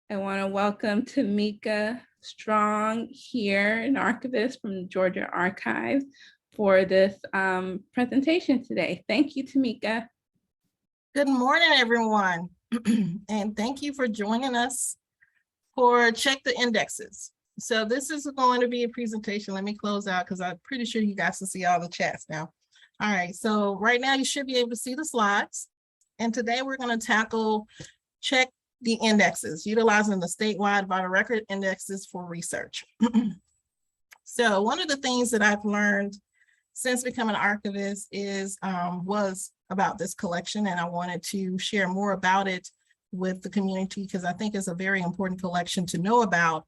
I want to welcome Tamika Strong here, an archivist from the Georgia Archives, for this presentation today. Thank you, Tamika. Good morning, everyone. And thank you for joining us for Check the Indexes. So this is going to be a presentation. Let me close out because I'm pretty sure you guys can see all the chats now. All right, so right now you should be able to see the slides. And today we're going to tackle Check the Indexes, utilizing the statewide vital record indexes for research. So one of the things that I've learned since becoming an archivist was about this collection, and I wanted to share more about it with the community because I think it's a very important collection to know about.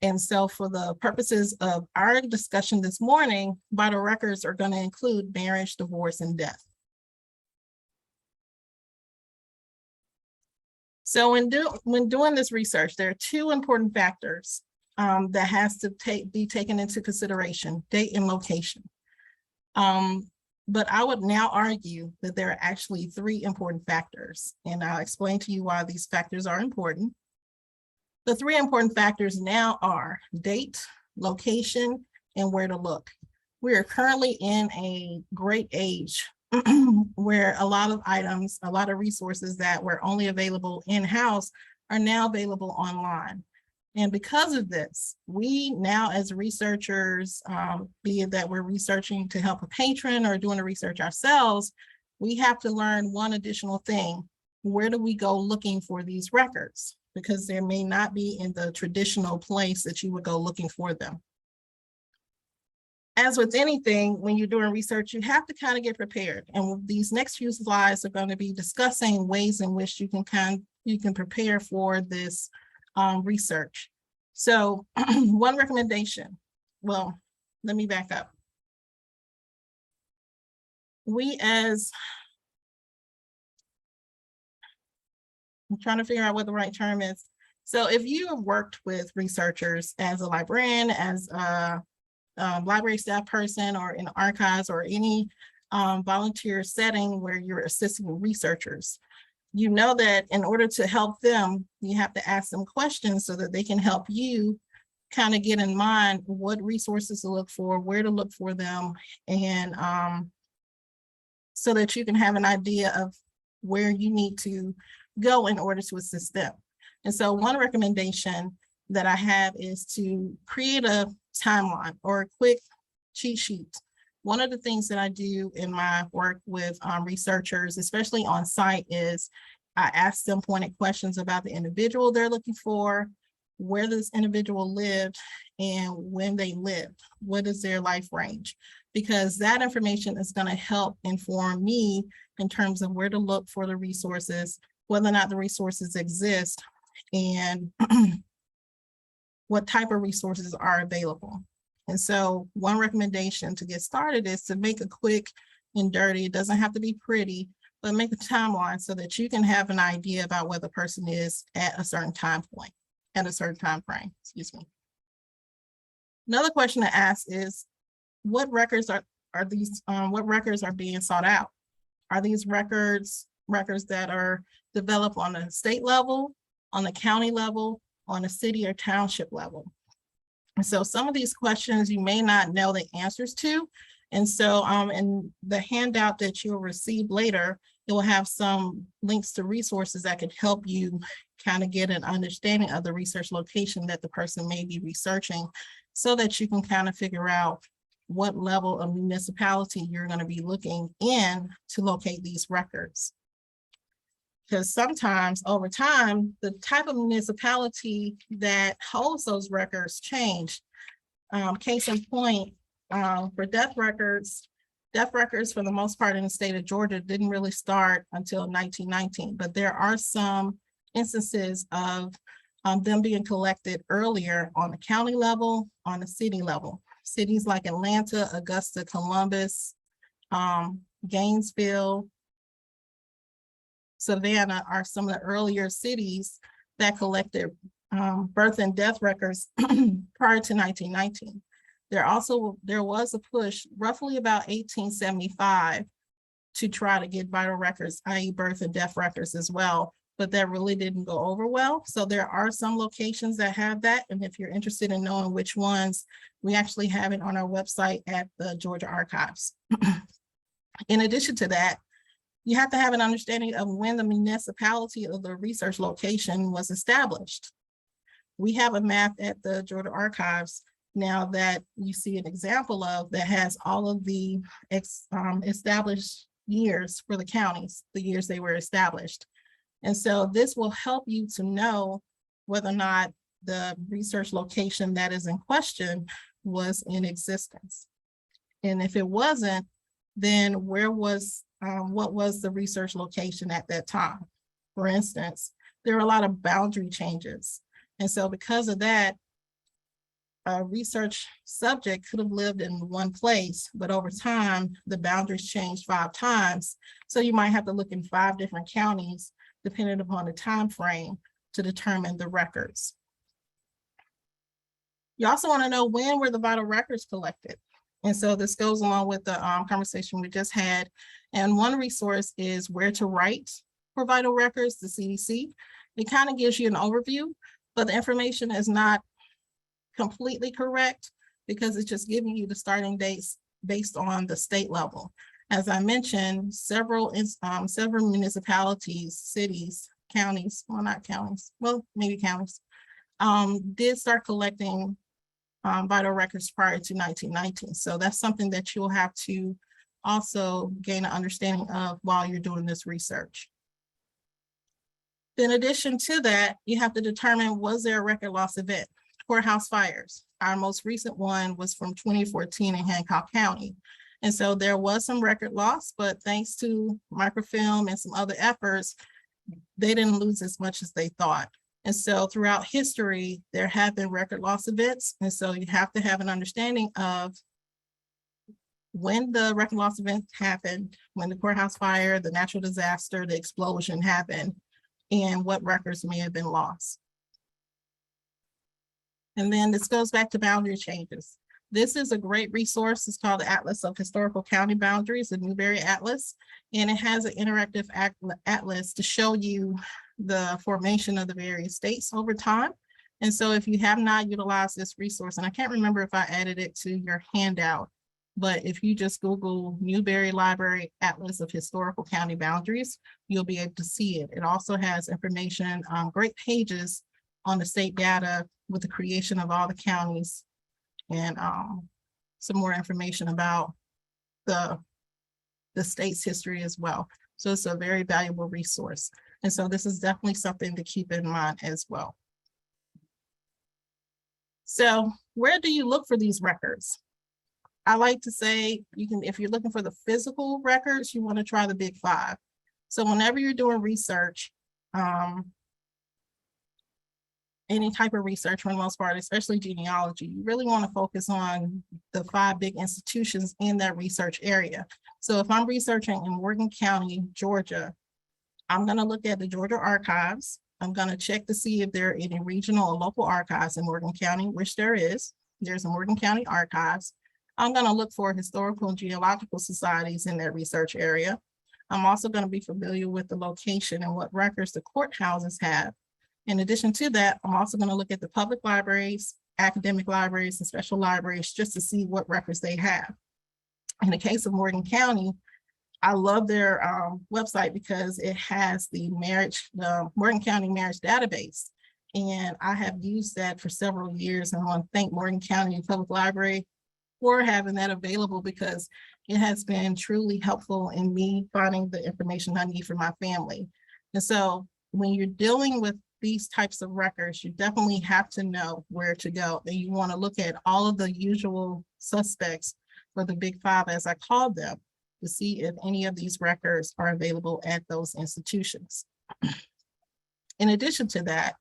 And so for the purposes of our discussion this morning, vital records are going to include marriage, divorce, and death. So when doing this research, there are two important factors that has to be taken into consideration: date and location. But I would now argue that there are actually three important factors, and I'll explain to you why these factors are important. The three important factors now are date, location, and where to look. We are currently in a great age where a lot of items, a lot of resources that were only available in-house are now available online. And because of this, we now as researchers, be it that we're researching to help a patron or doing the research ourselves, we have to learn one additional thing. Where do we go looking for these records? Because they may not be in the traditional place that you would go looking for them. As with anything, when you're doing research, you have to kind of get prepared. And these next few slides are going to be discussing ways in which you can prepare for this research. So one recommendation, well, let me back up. I'm trying to figure out what the right term is. So if you have worked with researchers as a librarian, as a library staff person, or in archives, or any volunteer setting where you're assisting researchers, you know that in order to help them, you have to ask them questions so that they can help you kind of get in mind what resources to look for, where to look for them, and so that you can have an idea of where you need to go in order to assist them. And so one recommendation that I have is to create a timeline or a quick cheat sheet. One of the things that I do in my work with researchers, especially on site, is I ask them pointed questions about the individual they're looking for, where this individual lived, and when they lived. What is their life range? Because that information is going to help inform me in terms of where to look for the resources, whether or not the resources exist, and what type of resources are available. And so one recommendation to get started is to make a quick and dirty, it doesn't have to be pretty, but make a timeline so that you can have an idea about where the person is at a certain time point, at a certain time frame, excuse me. Another question to ask is, what records are being sought out? Are these records that are developed on a state level, on the county level, on a city or township level? And so some of these questions you may not know the answers to. And so in the handout that you'll receive later, it will have some links to resources that can help you kind of get an understanding of the research location that the person may be researching, so that you can kind of figure out what level of municipality you're going to be looking in to locate these records. Because sometimes over time, the type of municipality that holds those records change. Case in point, for death records for the most part in the state of Georgia didn't really start until 1919, but there are some instances of them being collected earlier on the county level, on the city level. Cities like Atlanta, Augusta, Columbus, Gainesville, Savannah are some of the earlier cities that collected birth and death records prior to 1919. There was a push roughly about 1875 to try to get vital records, i.e. birth and death records as well, but that really didn't go over well. So there are some locations that have that. And if you're interested in knowing which ones, we actually have it on our website at the Georgia Archives. In addition to that, you have to have an understanding of when the municipality of the research location was established. We have a map at the Georgia Archives now that you see an example of that has all of the established years for the counties, the years they were established. And so this will help you to know whether or not the research location that is in question was in existence. And if it wasn't, then where was, what was the research location at that time? For instance, there are a lot of boundary changes. And so because of that, a research subject could have lived in one place, but over time, the boundaries changed 5 times. So you might have to look in 5 different counties, depending upon the time frame, to determine the records. You also want to know, when were the vital records collected? And so this goes along with the conversation we just had. And one resource is Where to Write for Vital Records, the CDC. It kind of gives you an overview, but the information is not completely correct because it's just giving you the starting dates based on the state level. As I mentioned, several municipalities, cities, counties, well, not counties, well, maybe counties, did start collecting vital records prior to 1919. So that's something that you'll have to also gain an understanding of while you're doing this research. In addition to that, you have to determine, was there a record loss event? Courthouse fires. Our most recent one was from 2014 in Hancock County. And so there was some record loss, but thanks to microfilm and some other efforts, they didn't lose as much as they thought. And so throughout history, there have been record loss events. And so you have to have an understanding of when the record loss event happened, when the courthouse fire, the natural disaster, the explosion happened, and what records may have been lost. And then this goes back to boundary changes. This is a great resource. It's called the Atlas of Historical County Boundaries, the Newberry Atlas. And it has an interactive atlas to show you the formation of the various states over time. And so if you have not utilized this resource, and I can't remember if I added it to your handout, but if you just Google Newberry Library Atlas of Historical County Boundaries, you'll be able to see it. It also has information, great pages on the state data with the creation of all the counties, and some more information about the state's history as well. So it's a very valuable resource. And so this is definitely something to keep in mind as well. So where do you look for these records? I like to say, you can, if you're looking for the physical records, you want to try the Big 5. So whenever you're doing research, any type of research for the most part, especially genealogy, you really want to focus on the 5 big institutions in that research area. So if I'm researching in Morgan County, Georgia, I'm going to look at the Georgia Archives. I'm going to check to see if there are any regional or local archives in Morgan County, which there is. There's a Morgan County Archives. I'm going to look for historical and geological societies in that research area. I'm also going to be familiar with the location and what records the courthouses have. In addition to that, I'm also going to look at the public libraries, academic libraries, and special libraries just to see what records they have. In the case of Morgan County, I love their website because it has the Morgan County marriage database. And I have used that for several years. And I want to thank Morgan County Public Library for having that available because it has been truly helpful in me finding the information I need for my family. And so when you're dealing with these types of records, you definitely have to know where to go. And you want to look at all of the usual suspects for the Big 5, as I called them, to see if any of these records are available at those institutions. In addition to that,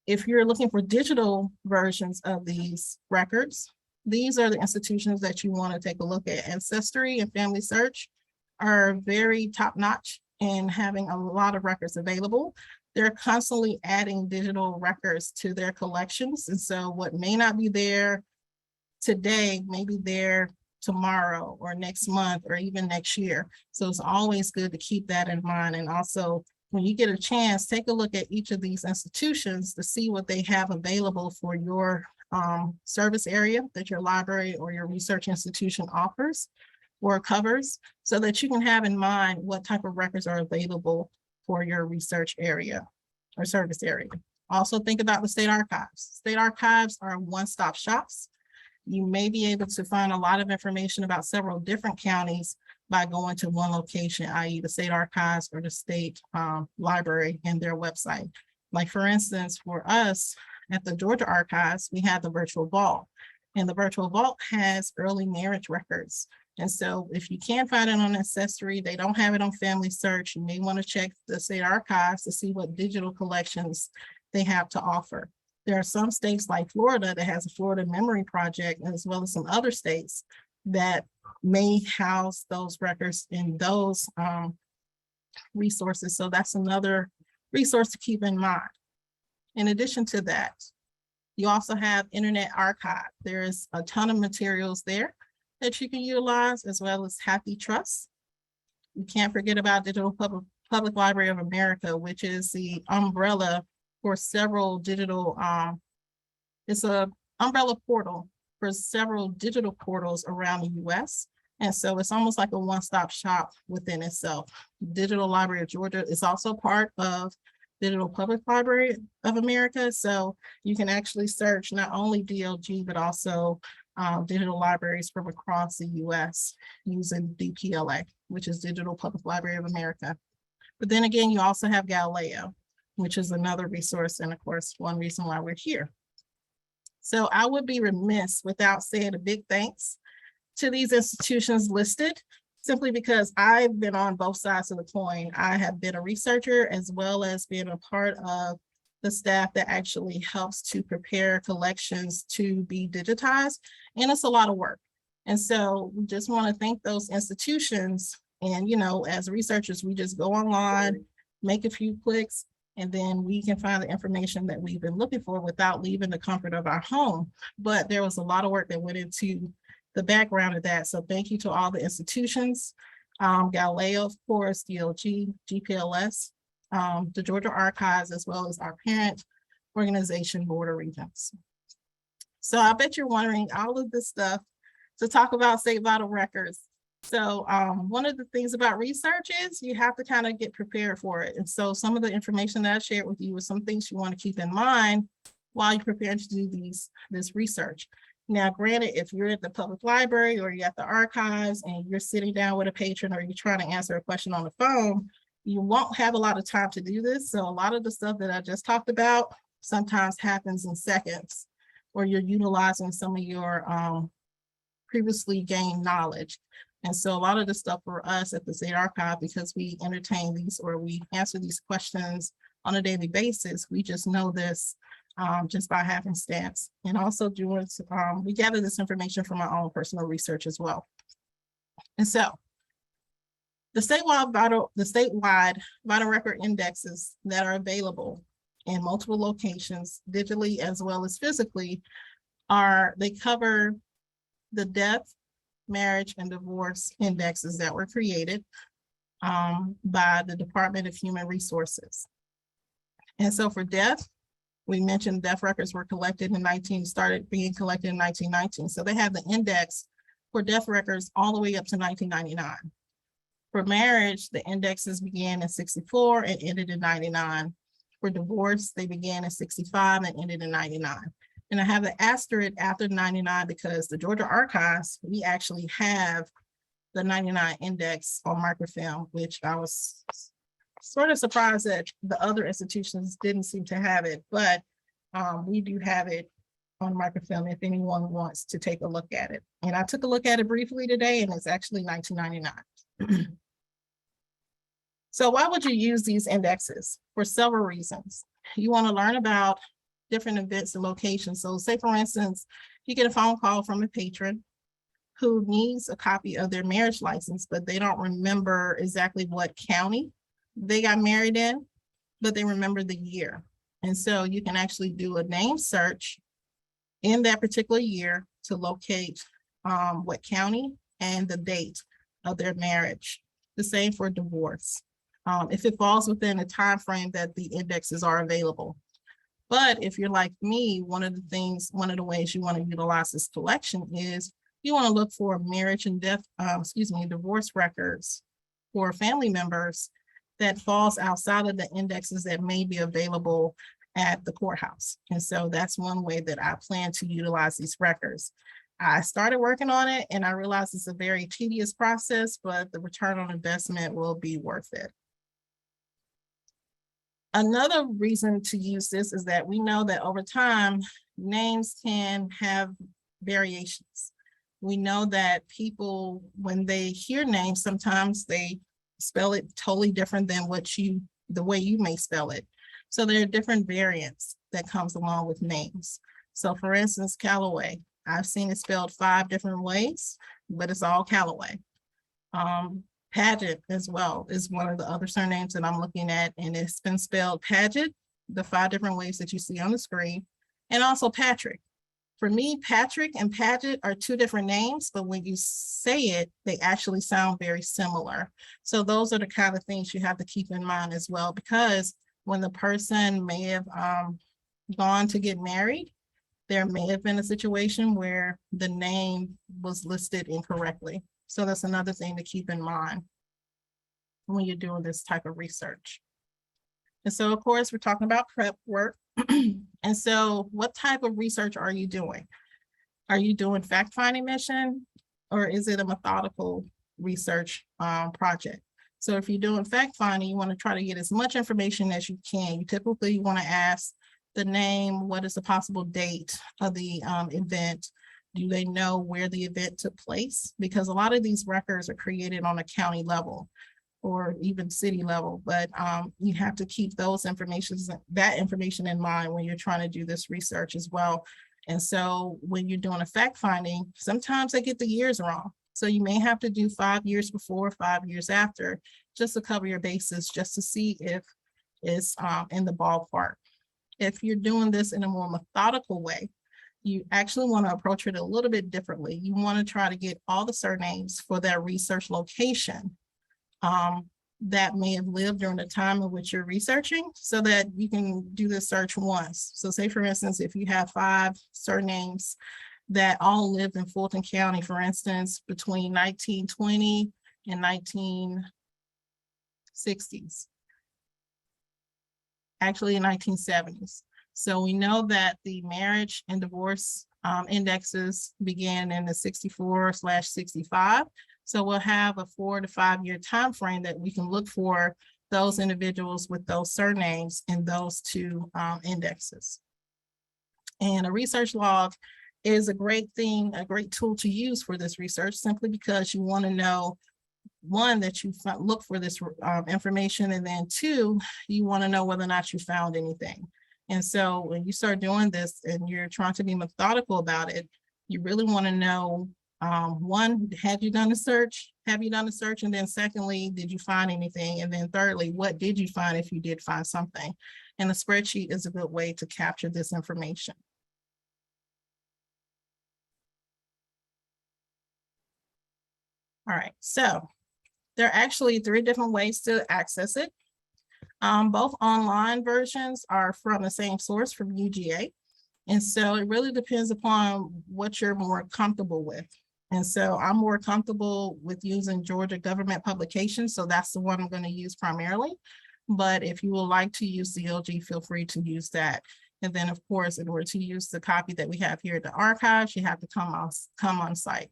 if you're looking for digital versions of these records, these are the institutions that you want to take a look at. Ancestry and Family Search are very top-notch in having a lot of records available. They're constantly adding digital records to their collections. And so what may not be there today may be there tomorrow or next month or even next year. So it's always good to keep that in mind and also when you get a chance, take a look at each of these institutions to see what they have available for your service area that your library or your research institution offers or covers, so that you can have in mind what type of records are available for your research area or service area. Also think about the state archives. State archives are one-stop shops. You may be able to find a lot of information about several different counties by going to one location, i.e. the state archives or the state library and their website. Like for instance, for us at the Georgia Archives, we have the virtual vault, and the virtual vault has early marriage records. And so if you can't find it on Ancestry, they don't have it on Family Search, you may want to check the state archives to see what digital collections they have to offer. There are some states like Florida that has a Florida Memory Project, as well as some other states that may house those records in those resources. So that's another resource to keep in mind. In addition to that, you also have Internet Archive. There's a ton of materials there that you can utilize, as well as Happy Trust. You can't forget about Digital Public Library of America, which is the umbrella for several digital, it's an umbrella portal for several digital portals around the US. And so it's almost like a one-stop shop within itself. Digital Library of Georgia is also part of Digital Public Library of America. So you can actually search not only DLG, but also digital libraries from across the US using DPLA, which is Digital Public Library of America. But then again, you also have GALILEO, which is another resource, and of course, one reason why we're here. So I would be remiss without saying a big thanks to these institutions listed, simply because I've been on both sides of the coin. I have been a researcher as well as being a part of the staff that actually helps to prepare collections to be digitized, and it's a lot of work. And so we just want to thank those institutions. And, you know, as researchers, we just go online, make a few clicks, and then we can find the information that we've been looking for without leaving the comfort of our home. But there was a lot of work that went into the background of that. So thank you to all the institutions, GALILEO, of course, DLG, GPLS, the Georgia Archives, as well as our parent organization, Board of Regents. So I bet you're wondering all of this stuff to talk about state vital records. So one of the things about research is you have to kind of get prepared for it. And so some of the information that I shared with you was some things you want to keep in mind while you're preparing to do this research. Now, granted, if you're at the public library or you're at the archives and you're sitting down with a patron or you're trying to answer a question on the phone, you won't have a lot of time to do this. So a lot of the stuff that I just talked about sometimes happens in seconds, or you're utilizing some of your previously gained knowledge. And so a lot of the stuff for us at the State Archive, because we entertain these or we answer these questions on a daily basis, we just know this just by happenstance. And also doing, we gather this information from our own personal research as well. And so the statewide vital record indexes that are available in multiple locations, digitally as well as physically, they cover the death, marriage, and divorce indexes that were created by the Department of Human Resources. And so for death, we mentioned death records were collected started being collected in 1919. So they have the index for death records all the way up to 1999. For marriage, the indexes began in 64 and ended in 99. For divorce, they began in 65 and ended in 99. And I have the asterisk after 99 because the Georgia Archives, we actually have the 99 index on microfilm, which I was sort of surprised that the other institutions didn't seem to have it, but we do have it on microfilm if anyone wants to take a look at it. And I took a look at it briefly today, and it's actually 1999. So why would you use these indexes? For several reasons. You want to learn about different events and locations. So say, for instance, you get a phone call from a patron who needs a copy of their marriage license, but they don't remember exactly what county they got married in, but they remember the year. And so you can actually do a name search in that particular year to locate what county and the date of their marriage. The same for divorce. if it falls within the time frame that the indexes are available. But if you're like me, one of the ways you want to utilize this collection is you want to look for marriage and death, divorce records for family members that falls outside of the indexes that may be available at the courthouse. And so that's one way that I plan to utilize these records. I started working on it and I realized it's a very tedious process, but the return on investment will be worth it. Another reason to use this is that we know that over time, names can have variations. We know that people, when they hear names, sometimes they spell it totally different than the way you may spell it. So there are different variants that comes along with names. So for instance, Callaway, I've seen it spelled 5 different ways, but it's all Callaway. Paget as well is one of the other surnames that I'm looking at, and it's been spelled Paget, the 5 different ways that you see on the screen, and also Patrick. For me, Patrick and Paget are 2 different names, but when you say it, they actually sound very similar. So those are the kind of things you have to keep in mind as well, because when the person may have gone to get married, there may have been a situation where the name was listed incorrectly. So that's another thing to keep in mind when you're doing this type of research. And so, of course, we're talking about prep work. And so what type of research are you doing? Are you doing fact-finding mission, or is it a methodical research project? So if you're doing fact-finding, you want to try to get as much information as you can. You typically want to ask the name, what is the possible date of the event? Do they know where the event took place? Because a lot of these records are created on a county level or even city level, but you have to keep that information in mind when you're trying to do this research as well. And so when you're doing a fact finding, sometimes they get the years wrong. So you may have to do 5 years before, 5 years after, just to cover your bases, just to see if it's in the ballpark. If you're doing this in a more methodical way, you actually want to approach it a little bit differently. You want to try to get all the surnames for that research location that may have lived during the time in which you're researching, so that you can do the search once. So say, for instance, if you have 5 surnames that all lived in Fulton County, for instance, between 1920 and 1960s, actually in 1970s. So we know that the marriage and divorce indexes began in the 64/65. So we'll have a 4 to 5 year time frame that we can look for those individuals with those surnames in those 2 indexes. And a research log is a great thing, a great tool to use for this research, simply because you want to know, 1, that you look for this information, and then 2, you want to know whether or not you found anything. And so when you start doing this and you're trying to be methodical about it, you really want to know, 1, have you done a search? And then secondly, did you find anything? And then thirdly, what did you find if you did find something? And a spreadsheet is a good way to capture this information. All right, so there are actually 3 different ways to access it. Both online versions are from the same source, from UGA. And so it really depends upon what you're more comfortable with. And so I'm more comfortable with using Georgia Government Publications. So that's the one I'm going to use primarily. But if you would like to use CLG, feel free to use that. And then, of course, in order to use the copy that we have here at the archives, you have to come on site.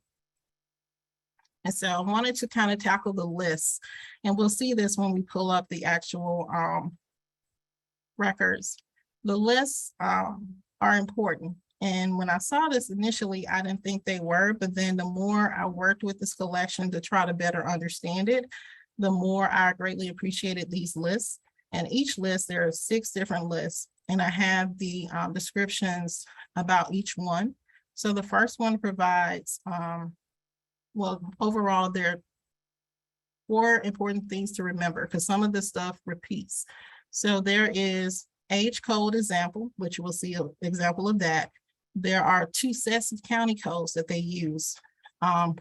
And so I wanted to kind of tackle the lists, and we'll see this when we pull up the actual records. The lists are important. And when I saw this initially, I didn't think they were, but then the more I worked with this collection to try to better understand it, the more I greatly appreciated these lists. And each list, there are 6 different lists, and I have the descriptions about each one. So the first one provides, well, overall, there are 4 important things to remember, because some of this stuff repeats. So there is age code example, which we'll see an example of that. There are 2 sets of county codes that they use.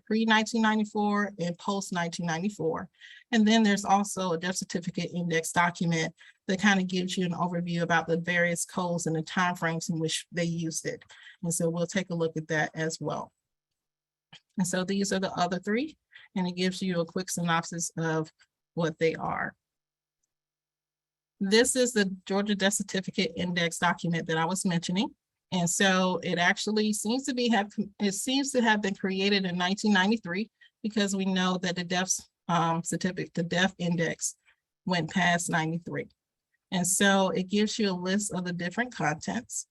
pre-1994 and post-1994. And then there's also a death certificate index document that kind of gives you an overview about the various codes and the timeframes in which they used it. And so we'll take a look at that as well. And so these are the other three, and it gives you a quick synopsis of what they are. This is the Georgia Death Certificate Index document that I was mentioning. And so it actually seems to have been created in 1993, because we know that the death certificate, the death index went past 93. And so it gives you a list of the different contents,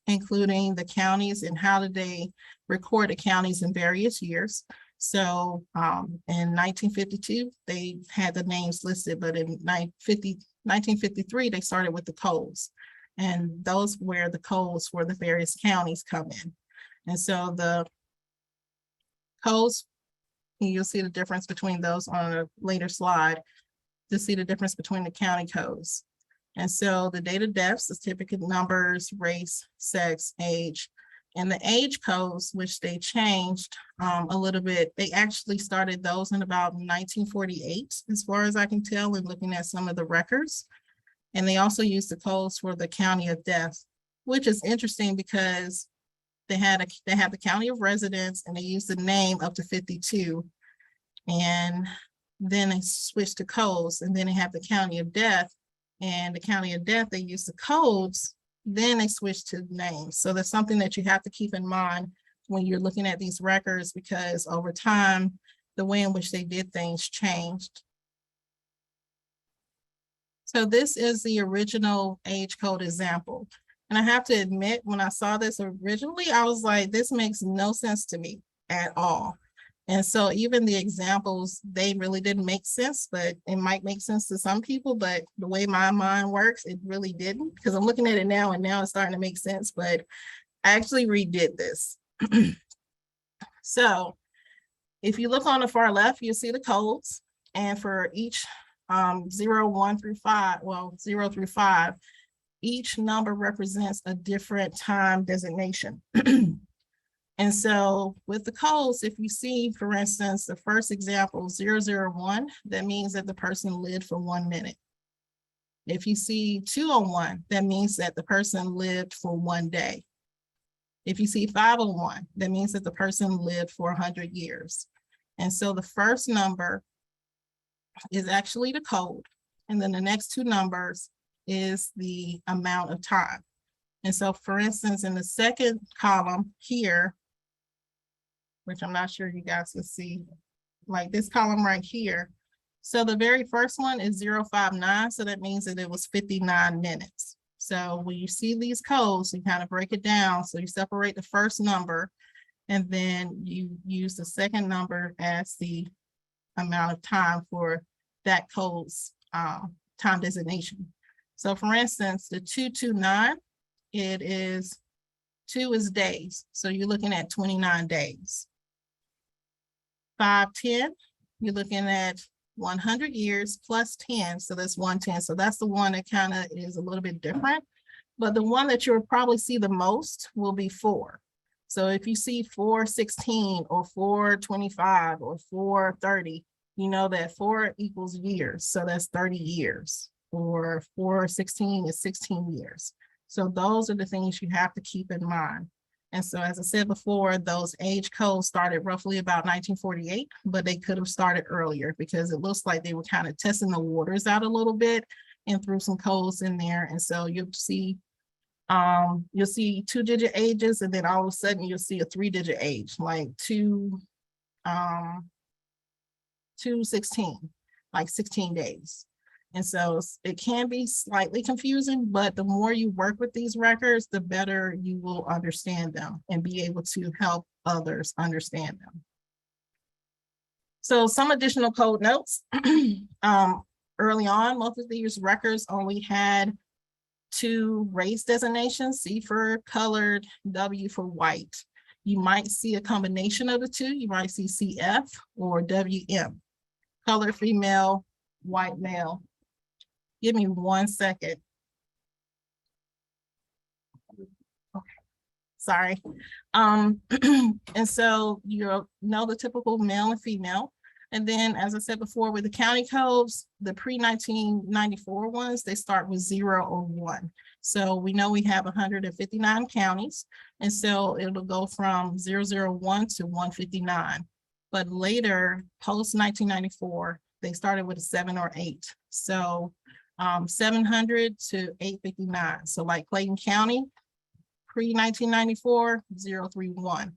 including the counties and how did they record the counties in various years. So in 1952, they had the names listed, but in 1953, they started with the codes. And those were the codes for the various counties come in. And so the codes, you'll see the difference between those on a later slide to see the difference between the county codes. And so the date of deaths, the certificate numbers, race, sex, age, and the age codes, which they changed a little bit. They actually started those in about 1948, as far as I can tell, and looking at some of the records. And they also used the codes for the county of death, which is interesting because they have the county of residence and they used the name up to 52. And then they switched to codes, and then they have the county of death, and the county of death, they use the codes, then they switch to names. So that's something that you have to keep in mind when you're looking at these records, because over time, the way in which they did things changed. So this is the original age code example. And I have to admit, when I saw this originally, I was like, this makes no sense to me at all. And so even the examples, they really didn't make sense, but it might make sense to some people, but the way my mind works, it really didn't, because I'm looking at it now and now it's starting to make sense, but I actually redid this. So if you look on the far left, you'll see the codes, and for each 0, 1 through 5, well, 0 through 5, each number represents a different time designation. And so with the codes, if you see, for instance, the first example, 001, that means that the person lived for 1 minute. If you see 201, that means that the person lived for 1 day. If you see 501, that means that the person lived for 100 years. And so the first number is actually the code. And then the next two numbers is the amount of time. And so for instance, in the second column here, which I'm not sure you guys can see, like this column right here. So the very first one is 059. So that means that it was 59 minutes. So when you see these codes, you kind of break it down. So you separate the first number, and then you use the second number as the amount of time for that code's time designation. So for instance, the 229, it is 2 is days. So you're looking at 29 days. 510, you're looking at 100 years plus 10. So that's 110. So that's the one that kind of is a little bit different. But the one that you'll probably see the most will be 4. So if you see 416 or 425 or 430, you know that 4 equals years. So that's 30 years. Or 416 is 16 years. So those are the things you have to keep in mind. And so, as I said before, those age codes started roughly about 1948, but they could have started earlier because it looks like they were kind of testing the waters out a little bit and threw some codes in there. And so you'll see 2-digit ages, and then all of a sudden you'll see a 3-digit age, like 216, like 16 days. And so it can be slightly confusing, but the more you work with these records, the better you will understand them and be able to help others understand them. So some additional code notes. Early on, most of these records only had 2 race designations, C for colored, W for white. You might see a combination of the two. You might see CF or WM, colored female, white male. Give me 1 second. Okay. sorry. And so you know the typical male and female. And then, as I said before, with the county codes, the pre-1994 ones, they start with 0 or 1. So we know we have 159 counties. And so it'll go from 001 to 159. But later, post-1994, they started with a 7 or 8. So 700 to 859. So like Clayton County, pre-1994, 031.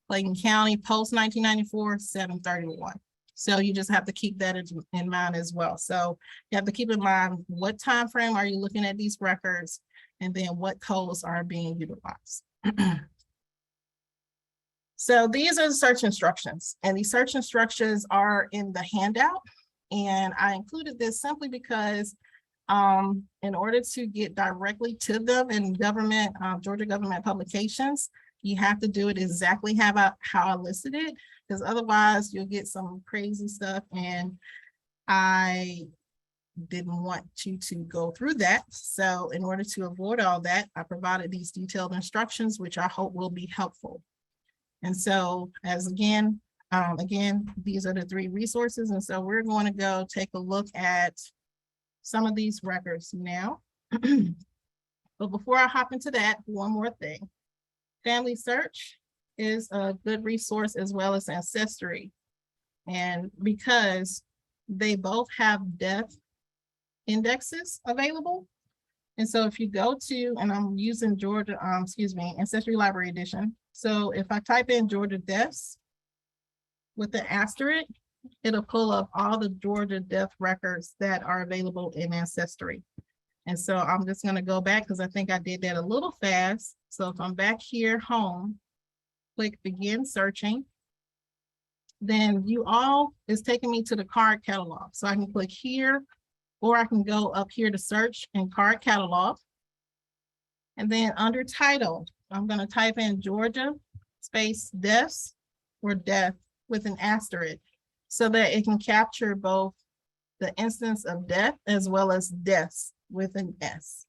Clayton County, post-1994, 731. So you just have to keep that in mind as well. So you have to keep in mind what time frame are you looking at these records, and then what codes are being utilized. So these are the search instructions, and these search instructions are in the handout. And I included this simply because in order to get directly to them in government, Georgia government publications, you have to do it exactly how I listed it, because otherwise you'll get some crazy stuff, and I didn't want you to go through that. So in order to avoid all that, I provided these detailed instructions, which I hope will be helpful. And so again, these are the 3 resources. And so we're going to go take a look at some of these records now. But before I hop into that, one more thing. Family Search is a good resource, as well as Ancestry. And because they both have death indexes available. And so if you go to, and I'm using Georgia, Ancestry Library Edition. So if I type in Georgia deaths with the asterisk, it'll pull up all the Georgia death records that are available in Ancestry. And so I'm just going to go back, because I think I did that a little fast. So if I'm back here, home, click begin searching, then is taking me to the card catalog. So I can click here, or I can go up here to search in card catalog. And then under title, I'm going to type in Georgia space deaths, or death with an asterisk, so that it can capture both the instance of death as well as deaths with an S.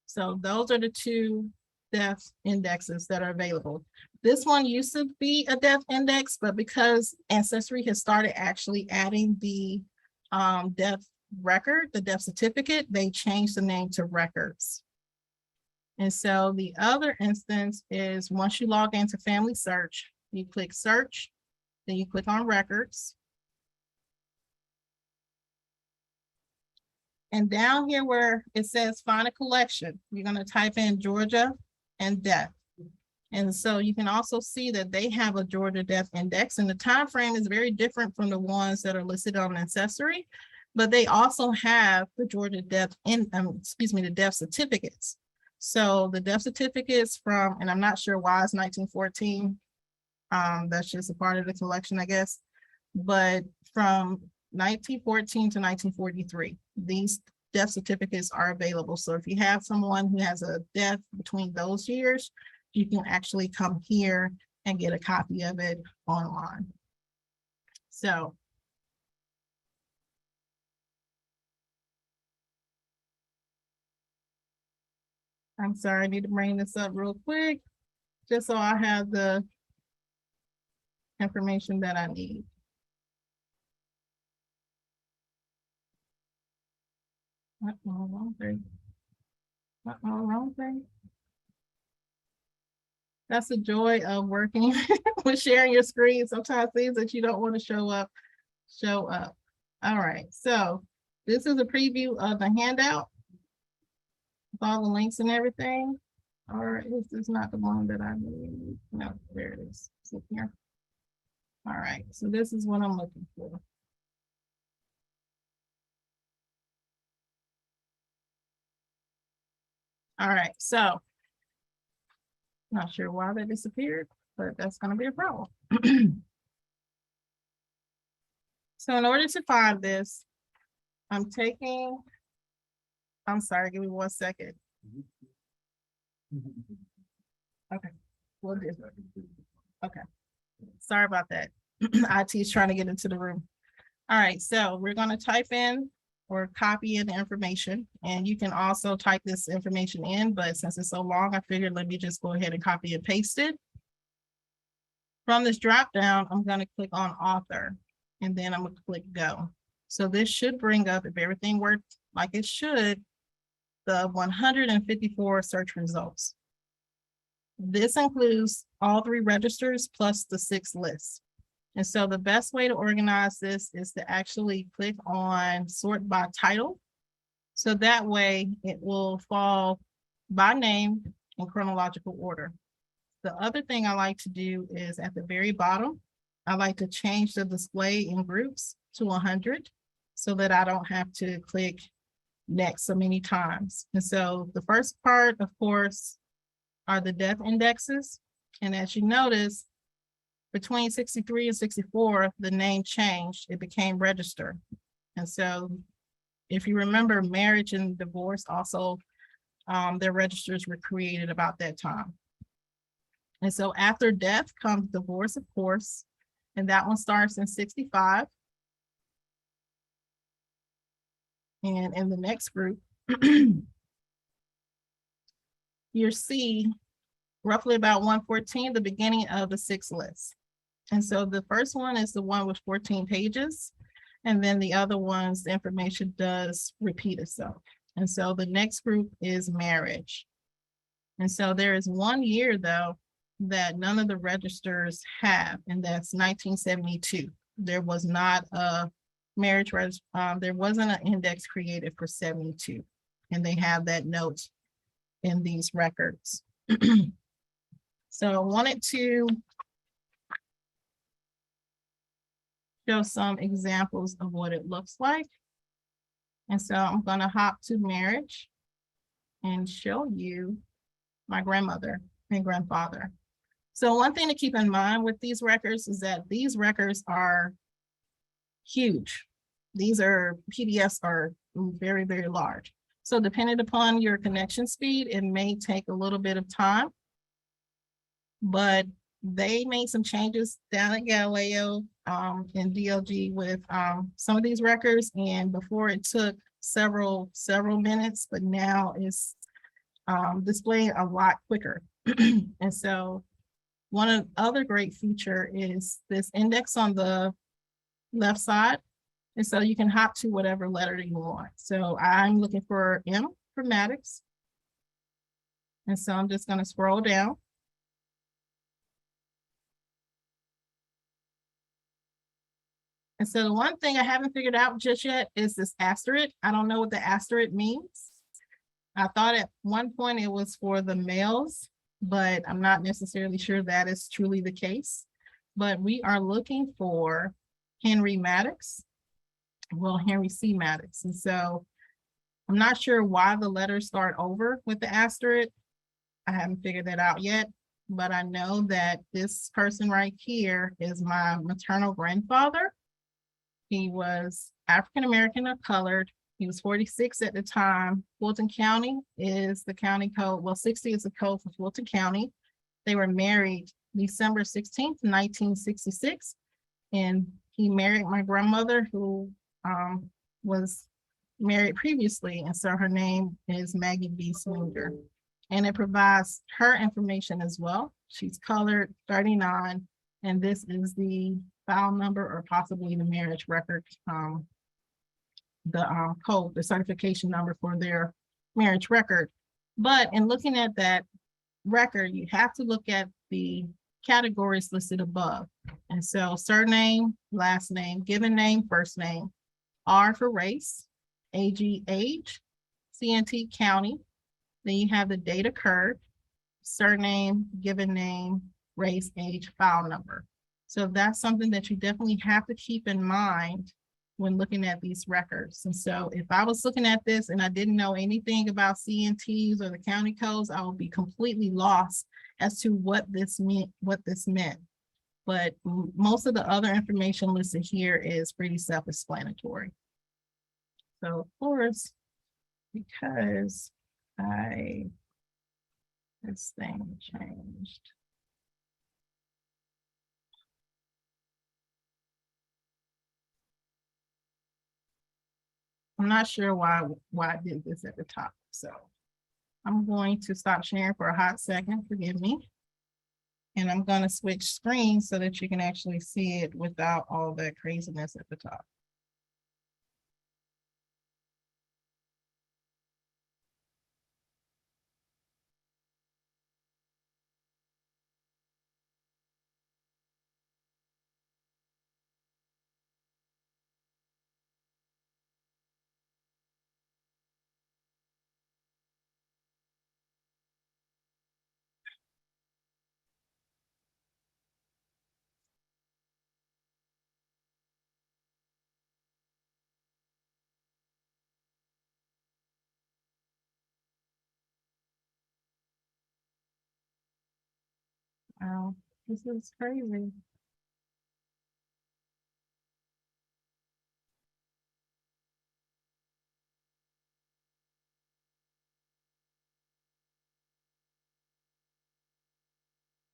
So those are the 2 death indexes that are available. This one used to be a death index, but because Ancestry has started actually adding the death record, the death certificate, they changed the name to records. And so the other instance is, once you log into Family Search, you click search, then you click on records. And down here where it says find a collection, you're going to type in Georgia and death. And so you can also see that they have a Georgia death index, and the time frame is very different from the ones that are listed on Ancestry, but they also have the Georgia death the death certificates. So the death certificates from, and I'm not sure why it's 1914. That's just a part of the collection, I guess. But from 1914 to 1943, these death certificates are available. So if you have someone who has a death between those years, you can actually come here and get a copy of it online. So I'm sorry, I need to bring this up real quick, just so I have the information that I need. Wrong thing. Wrong thing. That's the joy of working with sharing your screen. Sometimes things that you don't want to show up. All right, so this is a preview of the handout with all the links and everything. Or this is not the one that I need. No, there it is. It's here. All right, so this is what I'm looking for. All right, so not sure why that disappeared, but that's going to be a problem. So in order to find this, I'm sorry, give me 1 second. Okay, we'll do. Okay, sorry about that. IT is trying to get into the room. All right, so we're going to type in or copy in the information. And you can also type this information in, but since it's so long, I figured let me just go ahead and copy and paste it. From this drop down, I'm going to click on author, and then I'm going to click go. So this should bring up, if everything worked like it should, the 154 search results. This includes all 3 registers plus the 6 lists. And so the best way to organize this is to actually click on sort by title. So that way it will fall by name in chronological order. The other thing I like to do is at the very bottom, I like to change the display in groups to 100 so that I don't have to click next so many times. And so the first part, of course, are the death indexes. And as you notice, between 63 and 64, the name changed. It became register. And so if you remember, marriage and divorce also, their registers were created about that time. And so after death comes divorce, of course, and that one starts in 65. And in the next group, you see roughly about 114, the beginning of the 6th list. And so the first one is the one with 14 pages. And then the other ones, the information does repeat itself. And so the next group is marriage. And so there is 1 year though, that none of the registers have, and that's 1972. There was not a marriage, there wasn't an index created for 72. And they have that note in these records. So I wanted to show some examples of what it looks like. And so I'm going to hop to marriage and show you my grandmother and grandfather. So one thing to keep in mind with these records is that these records are huge. These are PDFs are very, very large. So depending upon your connection speed, it may take a little bit of time, but they made some changes down at GALILEO in DLG with some of these records. And before it took several minutes, but now it's displaying a lot quicker. And so one of the other great feature is this index on the left side. And so you can hop to whatever letter you want. So I'm looking for M for Maddox. And so I'm just going to scroll down. And so the one thing I haven't figured out just yet is this asterisk. I don't know what the asterisk means. I thought at one point it was for the males, but I'm not necessarily sure that is truly the case. But we are looking for Henry Maddox. Well, Henry C. Maddox. And so I'm not sure why the letters start over with the asterisk. I haven't figured that out yet, but I know that this person right here is my maternal grandfather. He was African-American or colored. He was 46 at the time. Fulton County is the county code. Well, 60 is the code for Fulton County. They were married December 16th, 1966. And he married my grandmother who was married previously. And so her name is Maggie B. Swinger. And it provides her information as well. She's colored 39. And this is the file number or possibly the marriage record, the code, the certification number for their marriage record. But in looking at that record, you have to look at the categories listed above. And so surname, last name, given name, first name, R for race, AG, age, CNT, county. Then you have the date occurred, surname, given name, race, age, file number. So that's something that you definitely have to keep in mind when looking at these records. And so if I was looking at this and I didn't know anything about CNTs or the county codes, I would be completely lost as to what this meant. But most of the other information listed here is pretty self-explanatory. So of course, because this thing changed. I'm not sure why I did this at the top. So I'm going to stop sharing for a hot second, forgive me. And I'm going to switch screens so that you can actually see it without all that craziness at the top. Wow, this is crazy.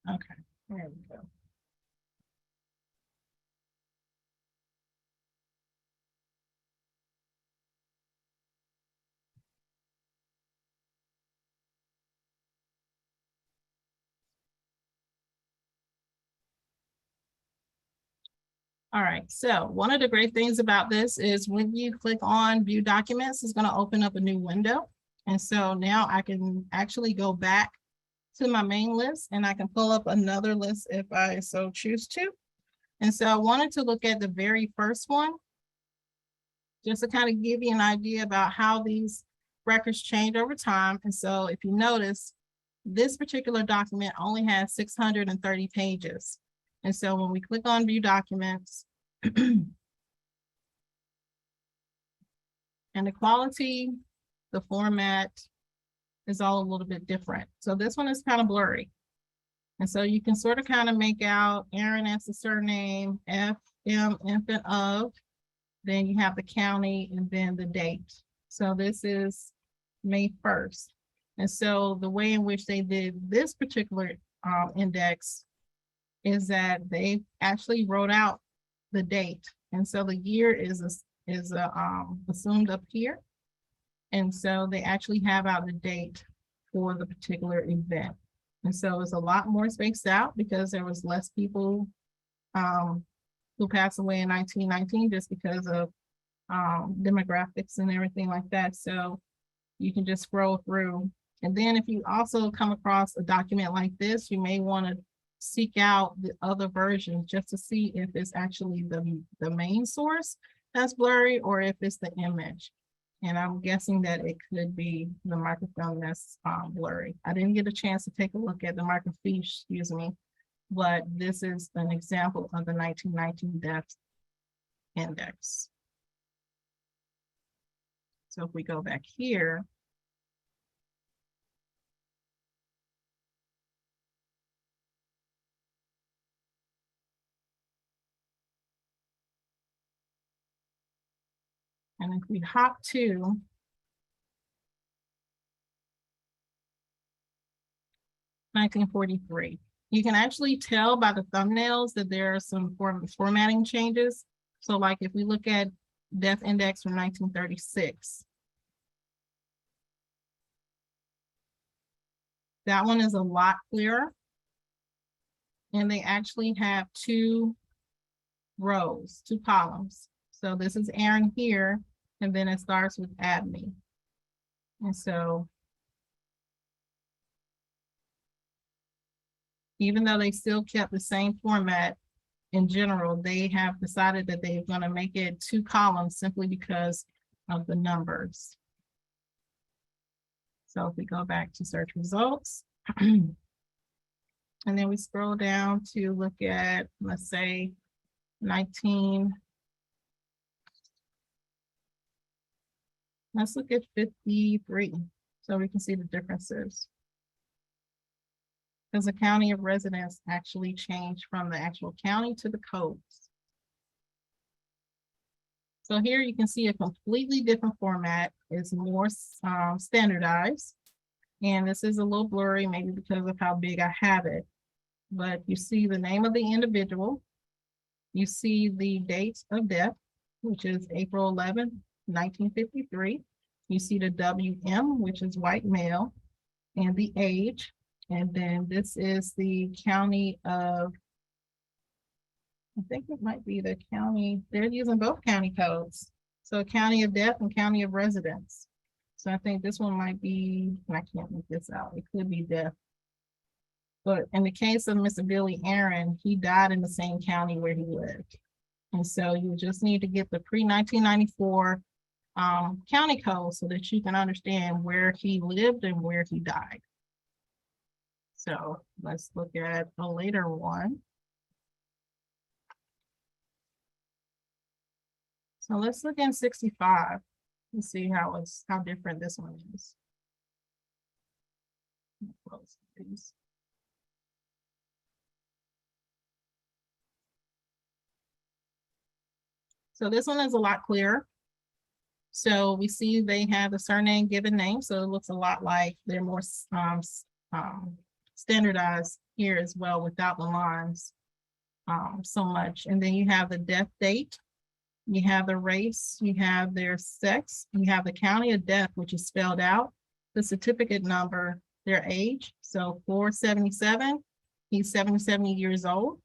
Okay, there we go. All right, so one of the great things about this is when you click on view documents, it's going to open up a new window. And so now I can actually go back to my main list and I can pull up another list if I so choose to. And so I wanted to look at the very first one, just to kind of give you an idea about how these records change over time. And so if you notice, this particular document only has 630 pages. And so when we click on view documents, and the quality, the format is all a little bit different. So this one is kind of blurry. And so you can sort of kind of make out Aaron as the surname, FM, infant of, then you have the county and then the date. So this is May 1st. And so the way in which they did this particular index is that they actually wrote out the date. And so the year is assumed up here. And so they actually have out the date for the particular event. And so it's a lot more spaced out because there was less people who passed away in 1919 just because of demographics and everything like that. So you can just scroll through. And then if you also come across a document like this, you may want to seek out the other versions just to see if it's actually the main source that's blurry or if it's the image. And I'm guessing that it could be the microfilm that's blurry. I didn't get a chance to take a look at the microfiche, excuse me, but this is an example of the 1919 death index. So if we go back here, and if we hop to (1943), you can actually tell by the thumbnails that there are some formatting changes. So like if we look at death index from 1936, that one is a lot clearer. And they actually have two rows, two columns. So this is Aaron here, and then it starts with Abney. And so even though they still kept the same format in general, they have decided that they're going to make it two columns simply because of the numbers. So if we go back to search results, and then we scroll down to look at, let's say, 19. Let's look at 53 so we can see the differences. Because the county of residence actually changed from the actual county to the codes. So here you can see a completely different format. It's more standardized. And this is a little blurry, maybe because of how big I have it. But you see the name of the individual. You see the date of death, which is April 11th, 1953. You see the WM, which is white male, and the age. And then this is the county of, I think it might be the county, they're using both county codes. So county of death and county of residence. So I think this one might be, I can't make this out, it could be death. But in the case of Mr. Billy Aaron, he died in the same county where he lived. And so you just need to get the pre-1994 county code so that you can understand where he lived and where he died. So let's look at a later one. So let's look in 65 and see how different this one is. Close these. So this one is a lot clearer. So we see they have the surname given name, so it looks a lot like they're more standardized here as well without the lines so much. And then you have the death date, you have the race, you have their sex, you have the county of death, which is spelled out, the certificate number, their age. So 477, he's 77 years old,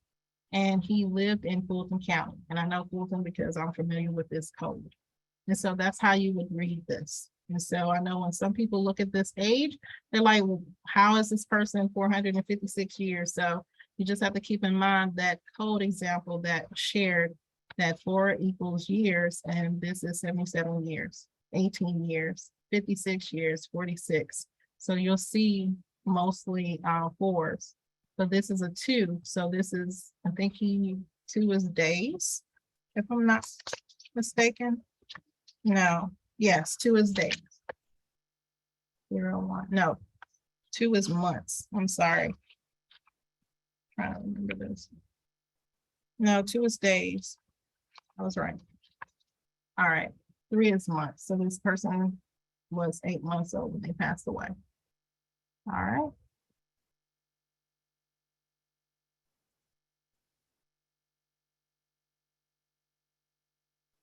and he lived in Fulton County. And I know Fulton because I'm familiar with this code. And so that's how you would read this. And so I know when some people look at this age, they're like, well, how is this person 456 years? So you just have to keep in mind that code example that shared that 4 equals years, and this is 77 years, 18 years, 56 years, 46. So you'll see mostly 4s, but this is a 2. So this is, I think 2 is days, if I'm not mistaken. No, yes, 2 is days. 0, 1, no, 2 is months. I'm sorry. Trying to remember this. No, 2 is days. I was right. All right, 3 is months. So this person was 8 months old when they passed away. All right.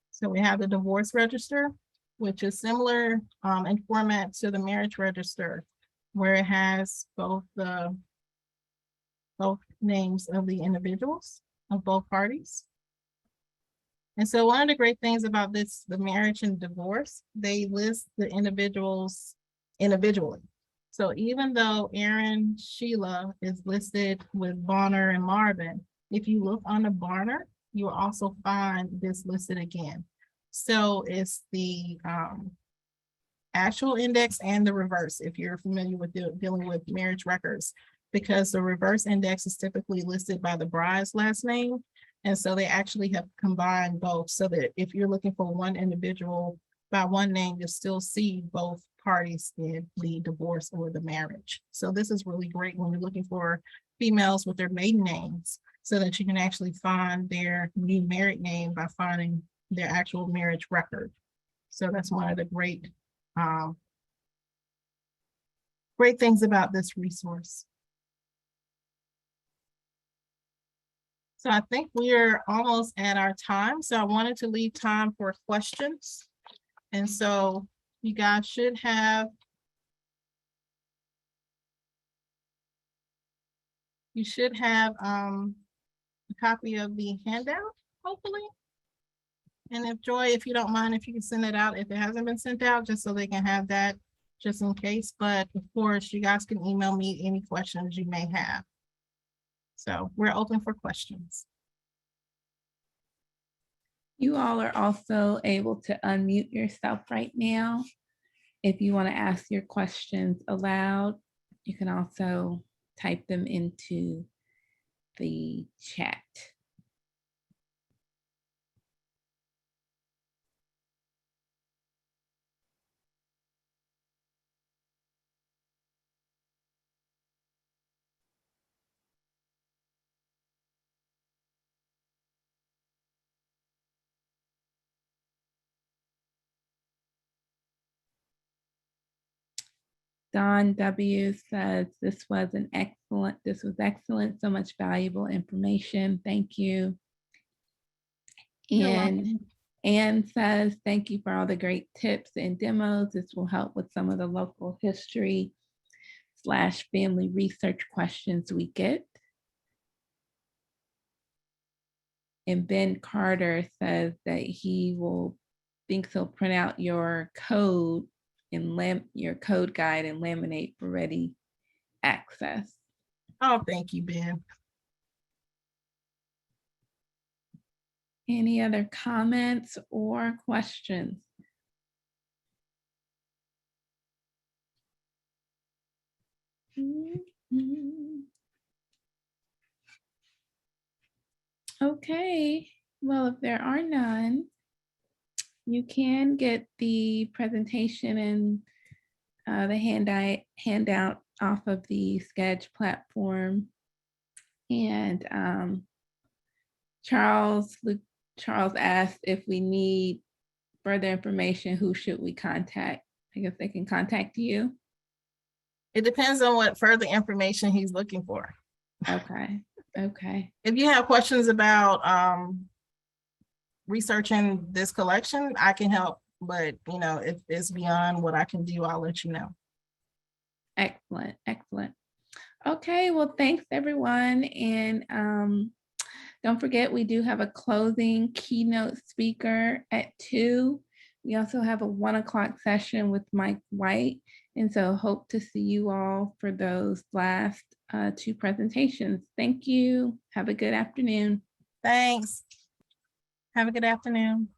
So we have the divorce register, which is similar in format to the marriage register, where it has both names of the individuals of both parties. And so one of the great things about this, the marriage and divorce, they list the individuals individually. So even though Aaron Sheila is listed with Bonner and Marvin, if you look on the Bonner, you will also find this listed again. So it's the actual index and the reverse, if you're familiar with dealing with marriage records, because the reverse index is typically listed by the bride's last name. And so they actually have combined both, so that if you're looking for one individual by one name, you'll still see both parties in the divorce or the marriage. So this is really great when you're looking for females with their maiden names, so that you can actually find their new married name by finding their actual marriage record. So that's one of the great things about this resource. So I think we are almost at our time. So I wanted to leave time for questions. And so you guys should have, a copy of the handout, hopefully. And if Joy, if you don't mind, if you can send it out, if it hasn't been sent out, just so they can have that just in case. But of course, you guys can email me any questions you may have. So we're open for questions. You all are also able to unmute yourself right now. If you want to ask your questions aloud, you can also type them into the chat. Don W says this was excellent, so much valuable information. Thank you. You're And welcome. Anne says, thank you for all the great tips and demos. This will help with some of the local history / family research questions we get. And Ben Carter says that thinks he'll print out your code and your code guide and laminate for ready access. Oh, thank you, Ben. Any other comments or questions? Okay, well, if there are none, you can get the presentation and the handout off of the Sketch platform. And Charles asked if we need further information, who should we contact? I guess they can contact you. It depends on what further information he's looking for. Okay. If you have questions about researching this collection, I can help. But if it's beyond what I can do, I'll let you know. Excellent. Okay, well, thanks everyone. And don't forget, we do have a closing keynote speaker at 2. We also have a 1 o'clock session with Mike White. And so hope to see you all for those last 2 presentations. Thank you. Have a good afternoon. Thanks. Have a good afternoon.